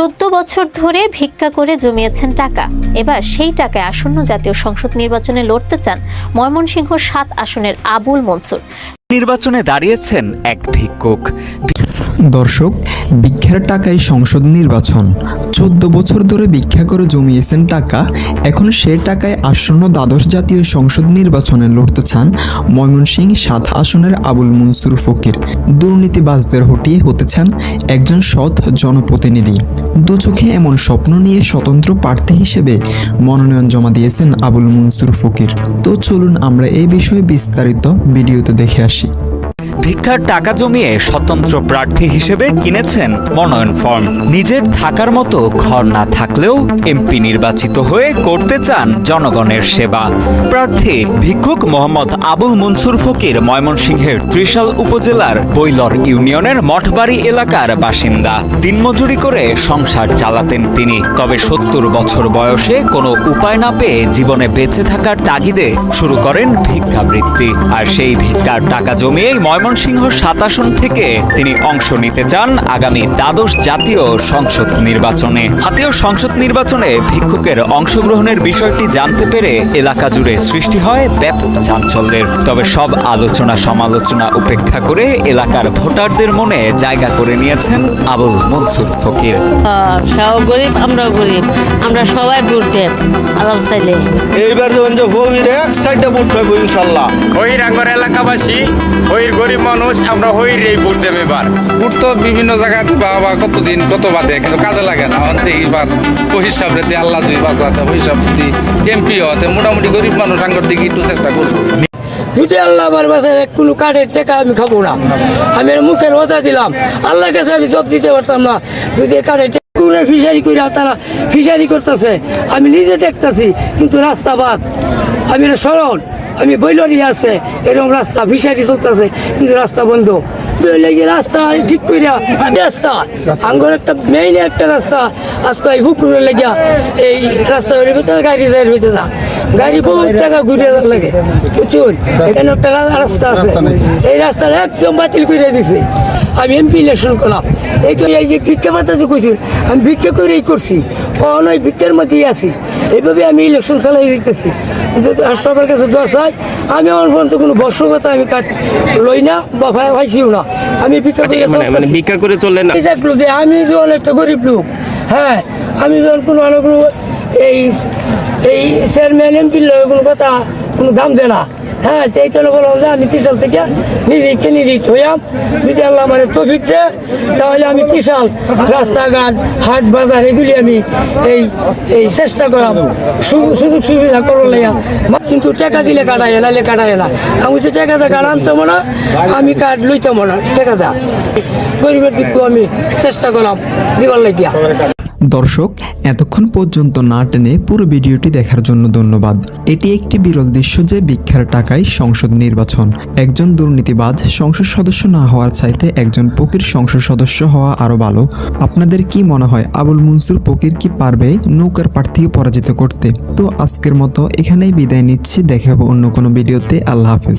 14 বছর ধরে ভিক্ষা করে জমিয়েছেন টাকা। এবার সেই টাকায় আসন্ন জাতীয় সংসদ নির্বাচনে লড়তে চান ময়মনসিংহ ৭ আসনের আবুল মনসুর। নির্বাচনে দাঁড়িয়েছেন এক ভিক্ষুক। দর্শক, ভিক্ষার টাকায় সংসদ নির্বাচন। 14 বছর ধরে ভিক্ষা করে জমিয়েছেন টাকা। এখন সে টাকায় আসন্ন দ্বাদশ জাতীয় সংসদ নির্বাচনে লড়তে চান ময়মনসিংহ ৭ আসনের আবুল মনসুর ফকির। দুর্নীতিবাজদের হটিয়ে হতে চান একজন সৎ জনপ্রতিনিধি। দু চোখে এমন স্বপ্ন নিয়ে স্বতন্ত্র প্রার্থী হিসেবে মনোনয়ন জমা দিয়েছেন আবুল মনসুর ফকির। তো চলুন আমরা এই বিষয়ে বিস্তারিত ভিডিওতে দেখে আসি। ভিক্ষার টাকা জমিয়ে স্বতন্ত্র প্রার্থী হিসেবে কিনেছেন মনোনয়ন ফর্ম। নিজের থাকার মতো ঘর না থাকলেও এমপি নির্বাচিত হয়ে করতে চান জনগণের সেবা। প্রার্থী ভিক্ষুক মোহাম্মদ আবুল মনসুর ফকির ময়মনসিংহের ত্রিশাল উপজেলার বৈলর ইউনিয়নের মঠবাড়ি এলাকার বাসিন্দা। দিনমজুরি করে সংসার চালাতেন তিনি। তবে ৭০ বছর বয়সে কোনো উপায় না পেয়ে জীবনে বেঁচে থাকার তাগিদে শুরু করেন ভিক্ষাবৃত্তি। আর সেই ভিক্ষার টাকা জমিয়েই ময়মনসিংহ ৭ আসন থেকে তিনি অংশ নিতে চান আগামী দ্বাদশ জাতীয় সংসদ নির্বাচনে। জাতীয় সংসদ নির্বাচনে ভিক্ষুকের অংশগ্রহণের বিষয়টি জানতে পেরে এলাকা জুড়ে সৃষ্টি হয় ব্যাপক চাঞ্চল্যের। তবে সব আলোচনা সমালোচনা উপেক্ষা করে এলাকার ভোটারদের মনে জায়গা করে নিয়েছেন আবুল মনসুর ফকির। সব গরিব, আমরা গরিব, আমরা সবাই ভোট দেব আরাম চাইলে। এইবার যখন যে হইর এক সাইডে ভোট পাইব ইনশাল্লাহ। হইর আঙ্গর এলাকাবাসী, হইর গরিব মানুষ, আমরা হইর এই ভোট দেব। এবার ভোট তো বিভিন্ন জায়গায় বাবা কতদিন কত বাদে, কিন্তু কাজে লাগে না। এইবার ওই হিসাব রেতে আল্লাহ দুই বাঁচাতে ওই হিসাব যদি এমপি হতে মোটামুটি গরিব মানুষ আঙ্গর দিকে একটু চেষ্টা করবো। যদি আল্লাহ আমার বাসায় কোনো কাঠের টাকা আমি খাবো না। আমি মুখের কথা দিলাম, আল্লাহর কাছে আমি জব দিতে পারতাম না। যদি কাঠের ফিশারি করে তারা ফিশারি করতেছে, আমি নিজে দেখতেছি, কিন্তু রাস্তা বাদ। আমি স্মরণ, আমি বইলরি আছে এরকম রাস্তা ফিশারি চলতেছে, কিন্তু রাস্তা বন্ধ। রাস্তা ঠিক করিয়া রাস্তা আঙ্গর একটা মেইন একটা রাস্তা আজকে এই পুকুরের লেগিয়া এই রাস্তা ভিতরে গাড়ি যায় ভিতরে না, গাড়ি বহুত জায়গা ঘুরে লাগে প্রচুর। এখানে একটা রাস্তা আছে, এই রাস্তাটা একদম বাতিল করে দিছে। আমি এমপি ইলেকশন করলাম, এই যে ভিক্ষা পাতা যে কইছিল, আমি ভিক্ষা করেই করছি, ওই ভিক্ষার মধ্যেই আছি। এইভাবে আমি ইলেকশন চালাই দিতেছি। সবার কাছে দোয়া চাই। আমি আমার পর্যন্ত কোনো বর্ষকতা আমি কাট লই না বা ভাইছিও না। আমি ভিক্ষা করে চললেন না। দেখলো যে আমি যখন একটা গরিব লোক, হ্যাঁ, আমি যখন কোনো এই চেয়ারম্যান এমপির কোনো কথা কোনো দাম দেয় না, হ্যাঁ, এই জন্য বললাম যে আমি ত্রিশাল থেকে নিজেই ক্যান্ডিডেট হইয়াম। যদি আল্লাহ মানে তৌফিক দেয় তাহলে আমি ত্রিশাল রাস্তাঘাট হাট বাজার এগুলি আমি এই চেষ্টা করাম, সুযোগ সুবিধা করো লাইয়া। কিন্তু টাকা দিলে কাটাই এলালে কাটাই এলা, আমি তো টাকাটা কাট আনতাম না, আমি কাঠ লইতাম না টাকাটা। গরিবের দিকও আমি চেষ্টা করলাম দিবার লাগিয়া। দর্শক, এতক্ষণ পর্যন্ত না টেনে পুরো ভিডিওটি দেখার জন্য ধন্যবাদ। এটি একটি বিরল দৃশ্য যে ভিক্ষার টাকায় সংসদ নির্বাচন। একজন দুর্নীতিবাজ সংসদ সদস্য না হওয়ার চাইতে একজন ফকির সংসদ সদস্য হওয়া আরো ভালো। আপনাদের কি মনে হয়, আবুল মনসুর ফকির কি পারবে নৌকার প্রার্থীকে পরাজিত করতে? তো আজকের মতো এখানেই বিদায় নিচ্ছি, দেখা হবে অন্য কোনো ভিডিওতে। আল্লাহ হাফেজ।